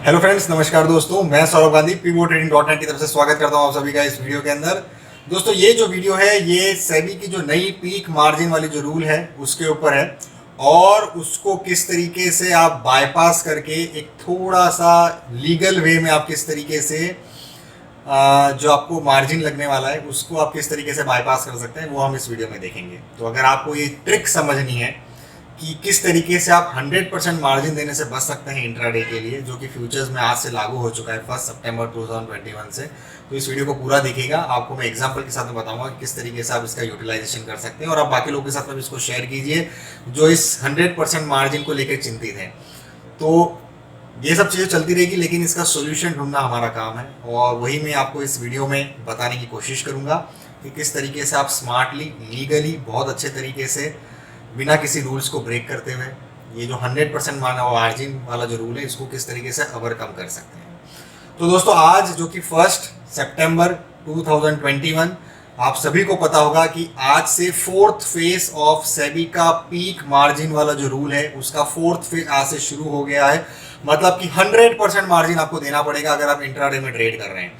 Hello friends, नमस्कार दोस्तों। मैं सौरभ गांधी pivotrading.net की तरफ से स्वागत करता हूं आप सभी का इस वीडियो के अंदर। दोस्तों, ये जो वीडियो है ये सेबी की जो नई पीक मार्जिन वाली जो रूल है उसके ऊपर है और उसको किस तरीके से आप बाईपास करके एक थोड़ा सा लीगल वे में आप किस तरीके से जो आपको मार्जिन लगने वाला है उसको आप किस तरीके से बाईपास कर सकते हैं वो हम इस वीडियो में देखेंगे। तो अगर आपको ये ट्रिक समझनी है कि किस तरीके से आप 100% मार्जिन देने से बच सकते हैं इंट्राडे के लिए, जो कि फ्यूचर्स में आज से लागू हो चुका है 1 सितंबर 2021 से, तो इस वीडियो को पूरा देखिएगा। आपको मैं एग्जांपल के साथ में बताऊंगा कि किस तरीके से आप इसका यूटिलाइजेशन कर सकते हैं और आप बाकी लोगों के साथ में इसको शेयर कीजिए जो इस 100% मार्जिन को लेकर चिंतित हैं। तो ये सब चीज़ें चलती रहेगी, लेकिन इसका सोल्यूशन ढूंढना हमारा काम है और वही मैं आपको इस वीडियो में बताने की कोशिश करूंगा कि किस तरीके से आप स्मार्टली, लीगली, बहुत अच्छे तरीके से, बिना किसी रूल्स को ब्रेक करते हुए ये जो 100% मार्जिन वाला जो रूल है इसको किस तरीके से ओवरकम कर सकते हैं। तो दोस्तों, आज जो कि 1 सितंबर 2021, आप सभी को पता होगा कि आज से 4th फेज ऑफ सेबी का पीक मार्जिन वाला जो रूल है उसका 4th फेज आज से शुरू हो गया है। मतलब कि 100% मार्जिन आपको देना पड़ेगा अगर आप इंट्राडे में ट्रेड कर रहे हैं।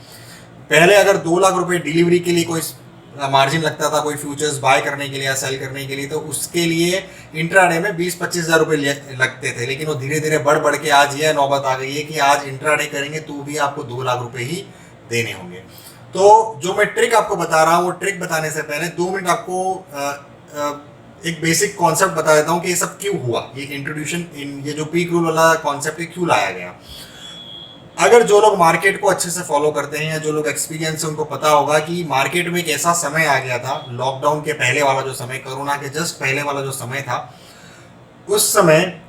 पहले अगर 2 लाख रुपए डिलीवरी के लिए कोई मार्जिन लगता था, कोई फ्यूचर्स बाय करने के लिए या सेल करने के लिए, तो उसके लिए इंट्राडे में 20-25 हज़ार रुपए लगते थे। लेकिन वो धीरे धीरे बढ़ बढ़ के आज यह नौबत आ गई है कि आज इंट्राडे करेंगे तो भी आपको 2 लाख रुपए ही देने होंगे। तो जो मैं ट्रिक आपको बता रहा हूँ वो ट्रिक बताने से पहले 2 मिनट आपको एक बेसिक कॉन्सेप्ट बता देता हूँ कि ये सब क्यों हुआ, ये इंट्रोड्यूशन, ये जो पीक रूल वाला कॉन्सेप्ट क्यों लाया गया। अगर जो लोग मार्केट को अच्छे से फॉलो करते हैं या जो लोग एक्सपीरियंस है उनको पता होगा कि मार्केट में एक ऐसा समय आ गया था, लॉकडाउन के पहले वाला जो समय, कोरोना के जस्ट पहले वाला जो समय था, उस समय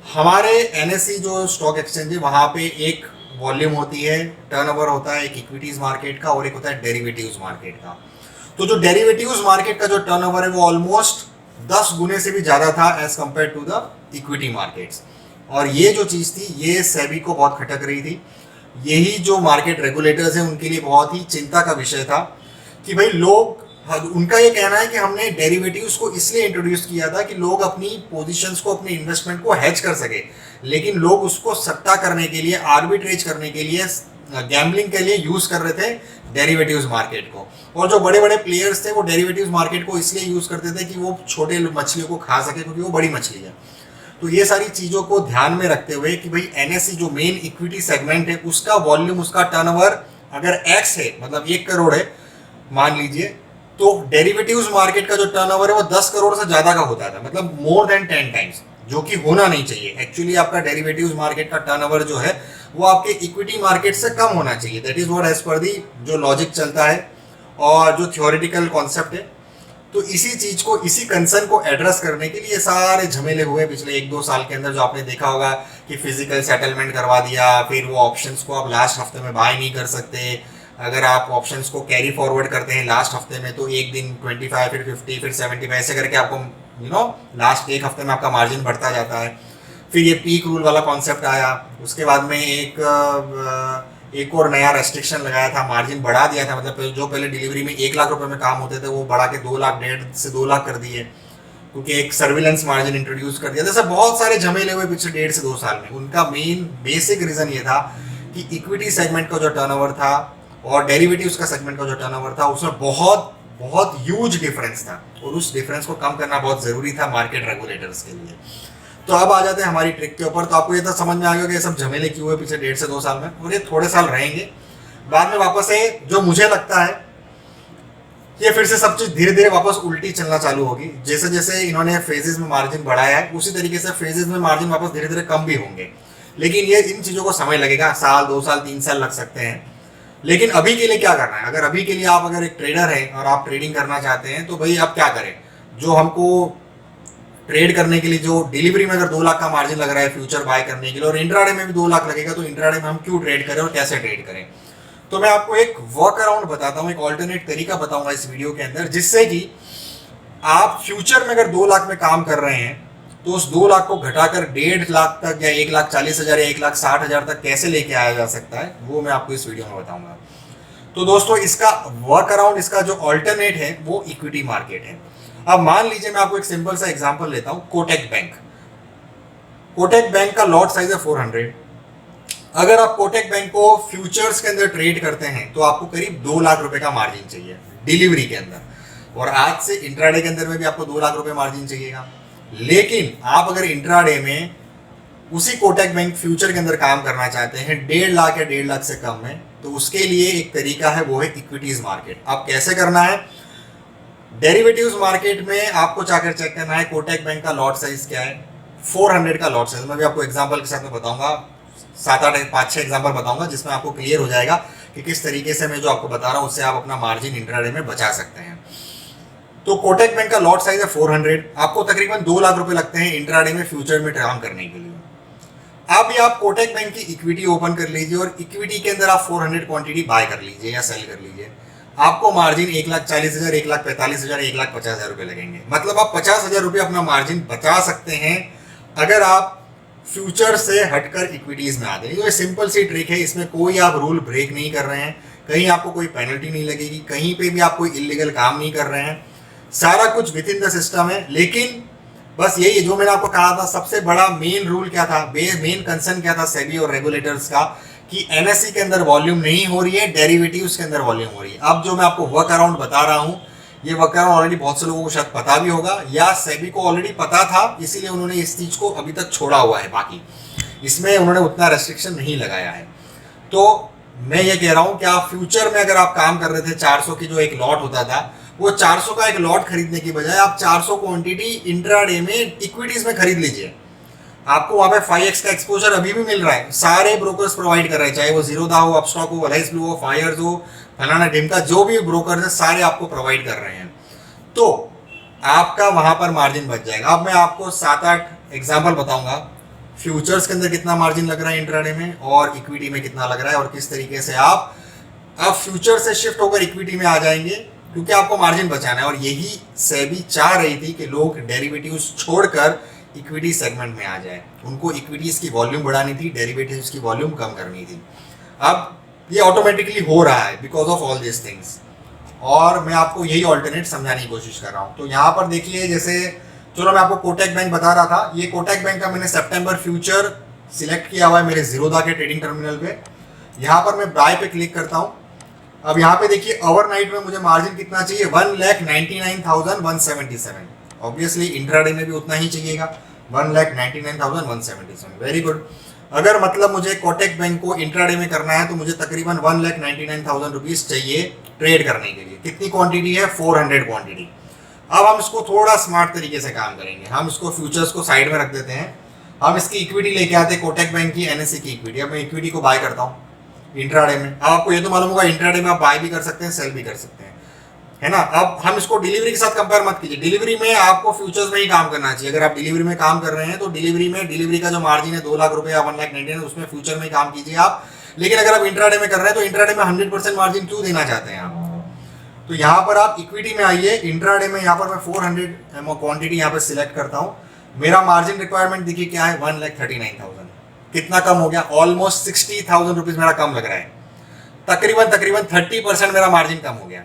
हमारे एनएसई जो स्टॉक एक्सचेंज है वहां पे एक वॉल्यूम होती है, टर्नओवर होता है, एक इक्विटीज मार्केट का और एक होता है डेरिवेटिव्स मार्केट का। तो जो डेरिवेटिव्स मार्केट का जो टर्नओवर है वो ऑलमोस्ट 10 गुने से भी ज्यादा था as compare to the equity markets. और ये जो चीज थी ये सेबी को बहुत खटक रही थी। यही जो मार्केट रेगुलेटर्स हैं उनके लिए बहुत ही चिंता का विषय था कि भाई लोग, उनका ये कहना है कि हमने डेरिवेटिव्स को इसलिए इंट्रोड्यूस किया था कि लोग अपनी पोजीशंस को, अपने इन्वेस्टमेंट को हेज कर सके, लेकिन लोग उसको सट्टा करने के लिए, आर्बिट्रेज करने के लिए, गैम्बलिंग के लिए यूज कर रहे थे डेरिवेटिव्स मार्केट को। और जो बड़े बड़े प्लेयर्स थे वो डेरिवेटिव्स मार्केट को इसलिए यूज करते थे कि वो छोटे मछलियों को खा सके क्योंकि वो बड़ी मछली है। तो ये सारी चीजों को ध्यान में रखते हुए कि भाई एनएसई जो मेन इक्विटी सेगमेंट है उसका वॉल्यूम, उसका टर्नओवर अगर एक्स है, मतलब 1 करोड़ है मान लीजिए, तो डेरिवेटिव्स मार्केट का जो टर्नओवर है वो 10 करोड़ से ज्यादा का होता था, मतलब मोर देन 10 टाइम्स, जो कि होना नहीं चाहिए। एक्चुअली आपका डेरिवेटिव्स मार्केट का टर्नओवर जो है वो आपके इक्विटी मार्केट से कम होना चाहिए। That is what as per दी जो लॉजिक चलता है और जो थ्योरेटिकल कॉन्सेप्ट है। तो इसी चीज को, इसी कंसर्न को एड्रेस करने के लिए सारे झमेले हुए पिछले 1-2 साल के अंदर। जो आपने देखा होगा कि फिजिकल सेटलमेंट करवा दिया, फिर वो ऑप्शंस को आप लास्ट हफ्ते में बाय नहीं कर सकते। अगर आप ऑप्शंस को कैरी फॉरवर्ड करते हैं लास्ट हफ्ते में तो एक दिन 25, फिर 50, फिर 75 ऐसे करके आपको लास्ट एक हफ्ते में आपका मार्जिन बढ़ता जाता है। फिर ये पीक रूल वाला कॉन्सेप्ट आया, उसके बाद में एक और नया रेस्ट्रिक्शन लगाया था, मार्जिन बढ़ा दिया था। मतलब जो पहले डिलीवरी में 1 लाख रुपए में काम होते थे वो बढ़ा के 2 लाख, 1.5 से 2 लाख कर दिए, क्योंकि एक सर्विलेंस मार्जिन इंट्रोड्यूस कर दिया। जैसे बहुत सारे झमेले हुए पिछले 1.5 से 2 साल में। उनका मेन बेसिक रीजन ये था कि इक्विटी सेगमेंट का जो टर्नओवर था और डेरिवेटिव्स का सेगमेंट का जो टर्नओवर था उसमें बहुत बहुत ह्यूज डिफरेंस था और उस डिफरेंस को कम करना बहुत जरूरी था मार्केट रेगुलेटर्स के लिए। तो अब आ जाते हैं हमारी ट्रिक के ऊपर। तो आपको ये तो समझ में आ गया कि ये सब झमेले क्यों हुए पिछले 1.5 से 2 साल में, और ये थोड़े साल रहेंगे, बाद में वापस से जो मुझे लगता है ये फिर से सब चीज धीरे धीरे वापस उल्टी चलना चालू होगी। जैसे जैसे इन्होंने फेजेस में मार्जिन बढ़ाया है उसी तरीके से फेजेस में मार्जिन वापस धीरे धीरे कम भी होंगे। लेकिन ये इन चीजों को समय लगेगा, साल, 2 साल, 3 साल लग सकते हैं। लेकिन अभी के लिए क्या करना है, अगर अभी के लिए आप अगर एक ट्रेडर है और आप ट्रेडिंग करना चाहते हैं तो भाई आप क्या करें, जो हमको ट्रेड करने के लिए जो डिलीवरी में अगर 2 लाख का मार्जिन लग रहा है फ्यूचर बाय करने के लिए और इंट्राडे में भी 2 लाख लगेगा, तो इंट्राडे में हम क्यों ट्रेड करें और कैसे ट्रेड करें। तो मैं आपको एक वर्क अराउंड बताता हूं, एक ऑल्टरनेट तरीका बताऊंगा इस वीडियो के अंदर, जिससे कि आप फ्यूचर में अगर 2 लाख में काम कर रहे हैं तो उस 2 लाख को घटाकर 1.5 लाख तक या 1,40,000 या 1,60,000 तक कैसे लेके आया जा सकता है वो मैं आपको इस वीडियो में बताऊंगा। तो दोस्तों, इसका वर्क अराउंड, इसका जो ऑल्टरनेट है वो इक्विटी मार्केट है। अब मान लीजिए मैं आपको एक सिंपल सा एग्जांपल लेता हूं, कोटक बैंक। कोटक बैंक का लॉट साइज है 400। अगर आप कोटक बैंक को फ्यूचर्स के अंदर ट्रेड करते हैं तो आपको करीब 2 लाख रुपए का मार्जिन चाहिए डिलीवरी के अंदर, और आज से इंट्राडे के अंदर में भी आपको 2 लाख रुपए मार्जिन चाहिएगा। लेकिन आप अगर इंट्राडे में उसी कोटक बैंक फ्यूचर के अंदर काम करना चाहते हैं 1.5 लाख या 1.5 लाख से कम में, तो उसके लिए एक तरीका है, वो है इक्विटीज मार्केट। अब कैसे करना है? डेरिवेटिव्स मार्केट में आपको जाकर चेक करना है कोटक बैंक का लॉट साइज क्या है। 400 का लॉट साइज, मैं भी आपको एग्जांपल के साथ में बताऊंगा, 7-8 5-6 एग्जांपल बताऊंगा जिसमें आपको क्लियर हो जाएगा कि किस तरीके से मैं जो आपको बता रहा हूं उससे आप अपना मार्जिन इंट्राडे में बचा सकते हैं। तो कोटक बैंक का लॉट साइज है 400, आपको तकरीबन 2 लाख रुपए लगते हैं इंट्राडे में फ्यूचर में काम करने के लिए। अब ये आप कोटक बैंक की इक्विटी ओपन कर लीजिए और इक्विटी के अंदर आप 400 क्वांटिटी बाय कर लीजिए या सेल कर लीजिए। आपको मार्जिन 1,40,000, 1,45,000, 1,50,000 रुपए लगेंगे। मतलब आप 50,000 रुपये अपना मार्जिन बचा सकते हैं अगर आप फ्यूचर से हटकर इक्विटीज में आते हैं। ये सिंपल सी ट्रिक है, इसमें कोई आप रूल ब्रेक नहीं कर रहे हैं, कहीं आपको कोई पेनल्टी नहीं लगेगी, कहीं पे भी आप कोई इलीगल काम नहीं कर रहे हैं, सारा कुछ विद इन द सिस्टम है। लेकिन बस यही जो मैंने आपको कहा था, सबसे बड़ा मेन रूल क्या था, मेन कंसर्न क्या था सेबी और रेगुलेटर्स का, कि एनएससी के अंदर वॉल्यूम नहीं हो रही है, डेरिवेटिव्स के अंदर वॉल्यूम हो रही है। अब जो मैं आपको वर्क अराउंड बता रहा हूं, ये वर्क अराउंड ऑलरेडी बहुत से लोगों को शायद पता भी होगा, या सेबी को ऑलरेडी पता था, इसीलिए उन्होंने इस चीज को अभी तक छोड़ा हुआ है। बाकी इसमें उन्होंने उतना रेस्ट्रिक्शन नहीं लगाया है। तो मैं ये कह रहा हूं कि आप फ्यूचर में अगर आप काम कर रहे थे 400 की जो एक लॉट होता था, वो 400 का एक लॉट खरीदने की बजाय आप 400 क्वांटिटी इंट्राडे में इक्विटीज में खरीद लीजिए। आपको वहां पे 5x का एक्सपोजर अभी भी मिल रहा है, सारे ब्रोकर्स प्रोवाइड कर रहे हैं, चाहे वो जीरोधा हो, अपस्टॉक हो, अलाइस ब्लू हो, फायर्स हो, फलाना ढिमका, जो भी ब्रोकर्स हैं सारे आपको प्रोवाइड कर रहे हैं। तो आपका वहां पर मार्जिन बच जाएगा। अब मैं आपको 7-8 एग्जाम्पल बताऊंगा, फ्यूचर्स के अंदर कितना मार्जिन लग रहा है इंट्राडे में और इक्विटी में कितना लग रहा है, और किस तरीके से आप अब फ्यूचर से शिफ्ट होकर इक्विटी में आ जाएंगे, क्योंकि आपको मार्जिन बचाना है। और यही सेबी चाह रही थी कि लोग डेरिवेटिव्स छोड़कर इक्विटी सेगमेंट में आ जाए, उनको इक्विटीज की वॉल्यूम बढ़ानी थी, डेरिवेटिव्स की वॉल्यूम कम करनी थी। अब ये ऑटोमेटिकली हो रहा है because of all this things, और मैं आपको यही ऑल्टरनेट समझाने की कोशिश कर रहा हूँ। तो यहाँ पर देखिए, जैसे चलो मैं आपको कोटक बैंक बता रहा था, ये कोटक बैंक का मैंने सितंबर फ्यूचर सिलेक्ट किया हुआ है मेरे जीरोधा के ट्रेडिंग टर्मिनल पे। यहाँ पर मैं बाय पे क्लिक करता हूँ। अब यहाँ पे देखिए ओवरनाइट में मुझे मार्जिन कितना चाहिए, 1,99,177। ऑब्वियसली इंट्राडे में भी उतना ही चाहिएगा, 1,99,177। Very good. अगर मतलब मुझे कोटक बैंक को इंट्राडे में करना है तो मुझे तकरीबन 1,99,000 रुपीज चाहिए ट्रेड करने के लिए। कितनी क्वांटिटी है? 400 क्वांटिटी। अब हम इसको थोड़ा स्मार्ट तरीके से काम करेंगे, हम इसको फ्यूचर्स को साइड में रख देते हैं, हम इसकी इक्विटी लेके आते हैं कोटक बैंक की एनएससी की इक्विटी। अब मैं इक्विटी को बाय करता हूँ इंट्राडे में। अब आपको ये तो मालूम होगा इंट्राडे में आप बाय भी कर सकते हैं, सेल भी कर सकते हैं, है ना। अब हम इसको डिलीवरी के साथ कंपेयर मत कीजिए, डिलीवरी में आपको फ्यूचर्स में ही काम करना चाहिए। अगर आप डिलीवरी में काम कर रहे हैं तो डिलीवरी का जो मार्जिन है 2 लाख रुपए या 1,99,000, उसमें फ्यूचर में ही काम कीजिए आप। लेकिन अगर आप इंट्राडे में कर रहे हैं तो इंट्राडे में 100% मार्जिन क्यों देना चाहते हैं आप? तो यहाँ पर आप इक्विटी में आइए, इंट्राडे में यहाँ पर मैं 400 क्वांटिटी यहाँ पर सिलेक्ट करता हूँ। मेरा मार्जिन रिक्वायरमेंट देखिए क्या है, 1,39,000। कितना कम हो गया? ऑलमोस्ट 60,000 रुपीज मेरा कम लग रहा है, तकरीबन 30% मेरा मार्जिन कम हो गया।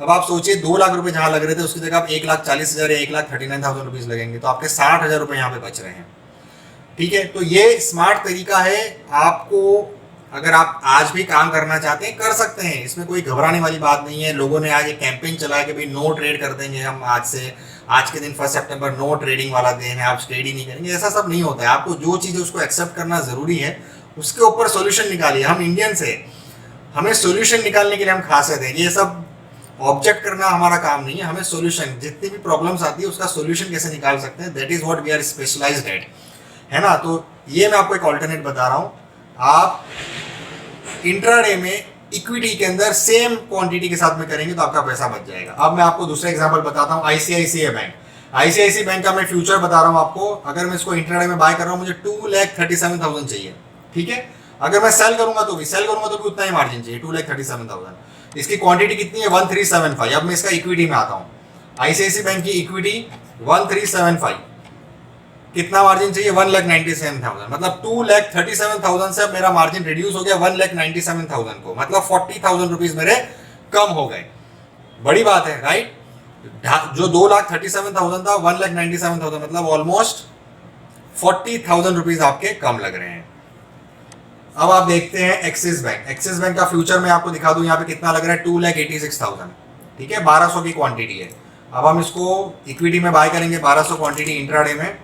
अब आप सोचिए 2 लाख रुपए जहां लग रहे थे उसकी जगह आप 1,40,000 या 1,39,000 रुपीज लगेंगे, तो आपके 60,000 रुपए यहाँ पे बच रहे हैं। ठीक है, तो ये स्मार्ट तरीका है। आपको अगर आप आज भी काम करना चाहते हैं कर सकते हैं, इसमें कोई घबराने वाली बात नहीं है। लोगों ने आज एक कैंपेन चलाया कि भाई नो ट्रेड कर देंगे हम आज से, आज के दिन 1 सितंबर नो ट्रेडिंग वाला दिन है, आप ट्रेड ही नहीं करेंगे। ऐसा सब नहीं होता है। आपको जो चीज़ है उसको एक्सेप्ट करना जरूरी है, उसके ऊपर सोल्यूशन निकालिए। हम इंडियंस है, हमें सोल्यूशन निकालने के लिए हम खासियत है। ये सब ऑब्जेक्ट करना हमारा काम नहीं है, हमें सोल्यूशन, जितनी भी प्रॉब्लम्स आती है उसका सोल्यूशन कैसे निकाल सकते हैं, that is what we are specialized at, है ना। तो ये मैं आपको एक ऑल्टरनेट बता रहा हूँ। आप इंट्राडे में इक्विटी के अंदर सेम क्वांटिटी के साथ में करेंगे तो आपका पैसा बच जाएगा। अब मैं आपको दूसरा एग्जांपल बताता हूँ, आईसीआईसीआई बैंक। आईसीआईसीआई बैंक का मैं फ्यूचर बता रहा हूँ आपको। अगर मैं इसको इंट्राडे में बाय कर रहा हूँ, मुझे 2,37,000 चाहिए, ठीक है। अगर मैं सेल करूंगा तो भी उतना ही मार्जिन चाहिए, 2,37,000। इसकी क्वांटिटी कितनी है? 1,375। अब मैं इसका इक्विटी में आता हूँ, आईसीआईसीआई बैंक की इक्विटी 1,375, कितना मार्जिन चाहिए? 1,97,000। मतलब 2,37,000 से अब मेरा मार्जिन रिड्यूस हो गया 1,97,000 को, मतलब 40,000 रुपीज मेरे कम हो गए। बड़ी बात है, राइट। जो 2,37,000 था 1,97,000, मतलब ऑलमोस्ट 40,000 रुपीज आपके कम लग रहे हैं। अब आप देखते हैं एक्सिस बैंक। एक्सिस बैंक का फ्यूचर मैं आपको दिखा दूं, यहाँ पे कितना लग रहा है, 2,86,000। ठीक है, 1200 की क्वांटिटी है। अब हम इसको इक्विटी में बाय करेंगे 1200 क्वांटिटी इंट्राडे में,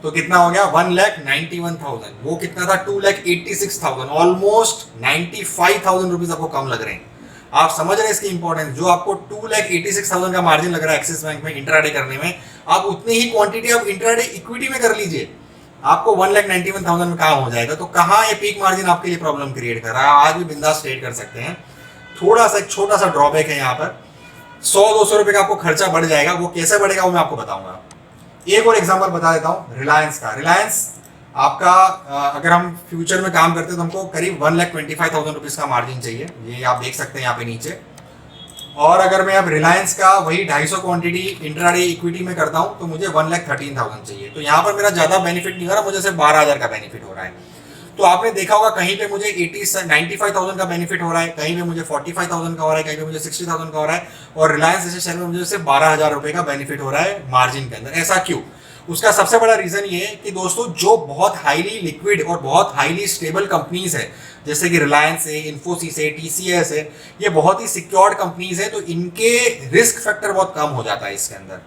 तो कितना हो गया 1,91,000। वो कितना था 2,86,000, ऑलमोस्ट 95,000 रुपीज आपको कम लग रहे हैं। आप समझ रहे हैं इसकी इंपॉर्टेंस। जो आपको 2,86,000 का मार्जिन लग रहा है एक्सिस बैंक में इंट्राडे करने में, आप उतनी ही क्वांटिटी आप इंट्राडे इक्विटी में कर लीजिए, आपको 1,91,000 में काम हो जाएगा। तो कहाँ ये पीक मार्जिन आपके लिए प्रॉब्लम क्रिएट कर रहा है, आज भी बिंदास ट्रेड कर सकते हैं। थोड़ा सा एक छोटा सा ड्रॉबैक है यहाँ पर, 100-200 रुपए का आपको खर्चा बढ़ जाएगा। वो कैसे बढ़ेगा वो मैं आपको बताऊंगा। एक और एग्जांपल बता देता हूँ रिलायंस का। रिलायंस आपका अगर हम फ्यूचर में काम करते हैं तो हमको करीब 1,25,000 रुपीज का मार्जिन चाहिए, ये आप देख सकते हैं यहाँ पे नीचे। और अगर मैं अब रिलायंस का वही 250 क्वांटिटी इंट्राडे इक्विटी में करता हूँ तो मुझे 1,13,000 चाहिए। तो यहाँ पर मेरा ज्यादा बेनिफिट नहीं हो रहा, मुझे सिर्फ 12,000 का बेनिफिट हो रहा है। तो आपने देखा होगा कहीं पे मुझे 95,000 का बेनिफिट हो रहा है, कहीं पे मुझे 45,000 का हो रहा है, कहीं पे मुझे 60,000 का हो रहा है, और रिलायंस जैसे शेयर में मुझे सिर्फ 12,000 रुपए का बेनिफिट हो रहा है मार्जिन के अंदर। ऐसा क्यों? उसका सबसे बड़ा रीजन ये है कि दोस्तों जो बहुत हाईली लिक्विड और बहुत हाईली स्टेबल कंपनीज है, जैसे कि रिलायंस है, इन्फोसिस है, टीसीएस है, ये बहुत ही सिक्योर्ड कंपनीज है, तो इनके रिस्क फैक्टर बहुत कम हो जाता है इसके अंदर।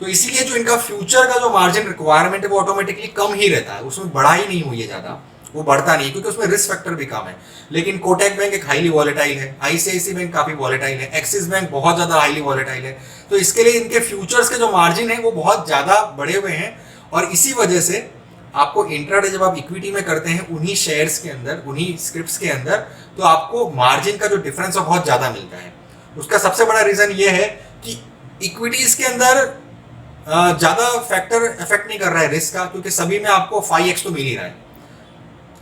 तो इसीलिए जो इनका फ्यूचर का जो मार्जिन रिक्वायरमेंट है वो ऑटोमेटिकली कम ही रहता है, उसमें बढ़ा ही नहीं हुई है ज्यादा, वो बढ़ता नहीं, क्योंकि उसमें रिस्क फैक्टर भी कम है। लेकिन कोटक बैंक एक हाईली वॉलेटाइल है, आईसीआईसी बैंक काफी वॉलेटाइल है, एक्सिस बैंक बहुत ज्यादा हाईली वॉलेटाइल है। तो इसके लिए इनके फ्यूचर्स के जो मार्जिन है वो बहुत ज्यादा बढ़े हुए हैं, और इसी वजह से आपको इंट्राडे जब आप इक्विटी में करते हैं उन्हीं शेयर्स के अंदर, उन्हीं स्क्रिप्ट्स के अंदर, तो आपको मार्जिन का जो डिफरेंस है बहुत ज्यादा मिलता है। उसका सबसे बड़ा रीजन ये है कि इक्विटीज के अंदर ज्यादा फैक्टर इफेक्ट नहीं कर रहा है रिस्क का, क्योंकि सभी में आपको 5x तो मिल ही रहा है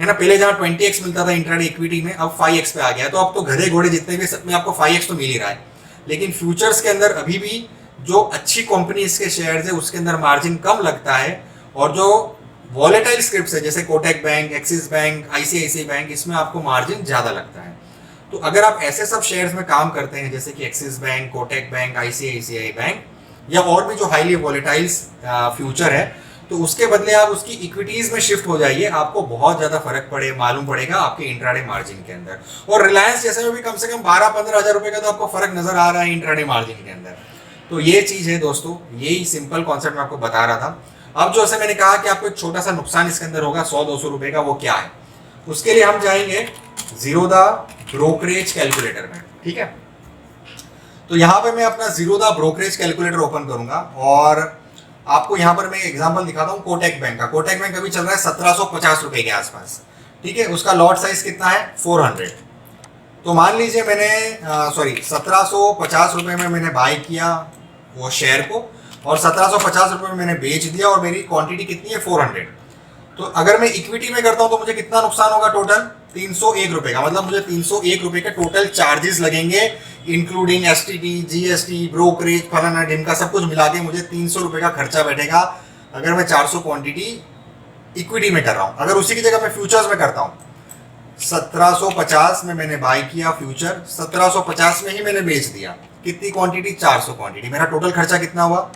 ना। पहले जहां 20x मिलता था इंट्राडे इक्विटी में, अब 5x पे आ गया। तो अब तो गधे घोड़े जितने भी सब में आपको 5x तो मिल ही रहा है। लेकिन फ्यूचर्स के अंदर अभी भी जो अच्छी कंपनीज के शेयर्स है उसके अंदर मार्जिन कम लगता है, और जो वॉलेटाइल स्क्रिप्ट्स है जैसे Kotak bank, axis bank, ICICI bank, इसमें आपको मार्जिन ज्यादा लगता है। तो अगर आप ऐसे सब शेयर्स में काम करते हैं जैसे कि axis bank, Kotak bank, ICICI bank, या और भी जो हाईली वॉलेटाइल फ्यूचर है, तो उसके बदले आप उसकी इक्विटीज में शिफ्ट हो जाइए, आपको बहुत ज्यादा फर्क मालूम पड़ेगा आपके इंट्राडे मार्जिन के अंदर। और रिलायंस जैसे में भी कम से कम 12-15 हजार रुपए का तो आपको फर्क नजर आ रहा है इंट्राडे मार्जिन के अंदर। तो ये चीज है दोस्तों, यही सिंपल कॉन्सेप्ट मैं आपको बता रहा था। अब जो मैंने कहा कि आपको एक छोटा सा नुकसान इसके अंदर होगा 100-200 रुपए का, वो क्या है? उसके लिए हम जाएंगे जीरोधा ब्रोकरेज कैलकुलेटर में। ठीक है, तो यहां पे मैं अपना जीरोधा ब्रोकरेज कैलकुलेटर ओपन करूंगा, और आपको यहां पर मैं एग्जांपल दिखाता हूं कोटक बैंक का। कोटक बैंक अभी चल रहा है 1750 रुपए के आसपास। ठीक है, उसका लॉट साइज कितना है 400। तो मान लीजिए मैंने 1750 रुपए में मैंने बाय किया वो शेयर को, और 1750 रुपए में मैंने बेच दिया, और मेरी क्वांटिटी कितनी है 400। तो अगर मैं इक्विटी में करता हूं तो मुझे कितना नुकसान होगा टोटल 301 रुपए का। मतलब मुझे 301 रुपए के टोटल चार्जेस लगेंगे, इंक्लूडिंग एसटीटी, जीएसटी, ब्रोकरेज, फलाना ढिमका, सब कुछ मिला के मुझे 300 रुपए का खर्चा बैठेगा अगर मैं 400 क्वांटिटी इक्विटी में कर रहा हूं। अगर उसी की जगह मैं फ्यूचर्स में करता हूं, 1750 में मैंने बाय किया फ्यूचर, 1750 में ही मैंने बेच दिया, कितनी क्वांटिटी 400 क्वांटिटी, मेरा टोटल खर्चा कितना हुआ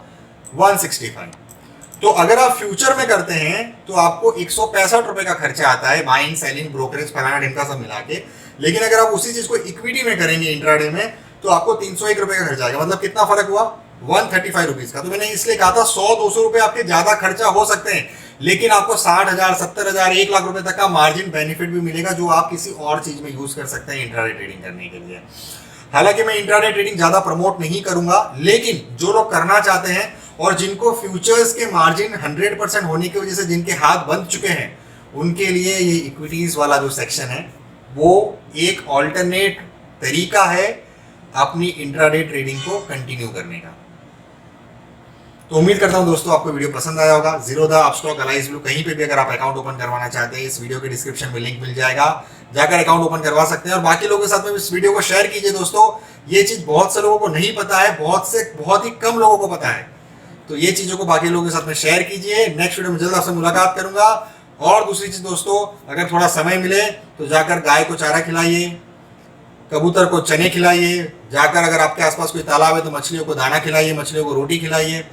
165। तो अगर आप फ्यूचर में करते हैं तो आपको 165 रुपए का खर्चा आता है, बाइंग, सेलिंग, ब्रोकरेज, फलाना ढिमका सब मिला के। लेकिन अगर आप उसी चीज को इक्विटी में करेंगे इंट्राडे में तो आपको 301 रुपए का खर्चा आएगा। मतलब कितना फर्क हुआ 135 रुपीज का। तो मैंने इसलिए कहा था 100-200 रुपए आपके ज्यादा खर्चा हो सकते हैं, लेकिन आपको 60,000, 70,000, 1 लाख रुपए तक का मार्जिन बेनिफिट भी मिलेगा, जो आप किसी और चीज में यूज कर सकते हैं इंट्राडे ट्रेडिंग करने के लिए। हालांकि मैं इंट्राडे ट्रेडिंग ज्यादा प्रमोट नहीं करूंगा, लेकिन जो लोग करना चाहते हैं और जिनको फ्यूचर्स के मार्जिन 100% होने की वजह से जिनके हाथ बंध चुके हैं, उनके लिए ये इक्विटीज वाला जो सेक्शन है वो एक ऑल्टरनेट तरीका है अपनी इंट्राडे ट्रेडिंग को कंटिन्यू करने का। तो उम्मीद करता हूं दोस्तों आपको वीडियो पसंद आया होगा। जीरोधा, अपस्टॉक, अलाइज ब्लू, कहीं पे भी अगर आप अकाउंट ओपन करवाना चाहते हैं इस वीडियो के डिस्क्रिप्शन में लिंक मिल जाएगा, जाकर अकाउंट ओपन करवा सकते हैं। और बाकी लोगों के साथ में इस वीडियो को शेयर कीजिए दोस्तों, ये चीज बहुत से लोगों को नहीं पता है, बहुत ही कम लोगों को पता है। तो ये चीजों को बाकी लोगों के साथ में शेयर कीजिए। नेक्स्ट वीडियो में जल्द आपसे मुलाकात करूंगा। और दूसरी चीज दोस्तों, अगर थोड़ा समय मिले तो जाकर गाय को चारा खिलाइए, कबूतर को चने खिलाइए, जाकर अगर आपके आसपास कोई तालाब है तो मछलियों को दाना खिलाइए, मछलियों को रोटी खिलाइए।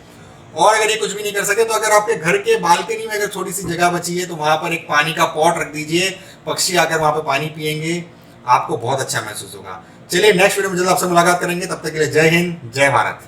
और अगर ये कुछ भी नहीं कर सके तो अगर आपके घर के बालकनी में अगर थोड़ी सी जगह बची है तो वहां पर एक पानी का पॉट रख दीजिए, पक्षी आकर वहां पे पानी पियेंगे, आपको बहुत अच्छा महसूस होगा। चलिए नेक्स्ट वीडियो में जल्द आपसे मुलाकात करेंगे, तब तक के लिए जय हिंद, जय भारत।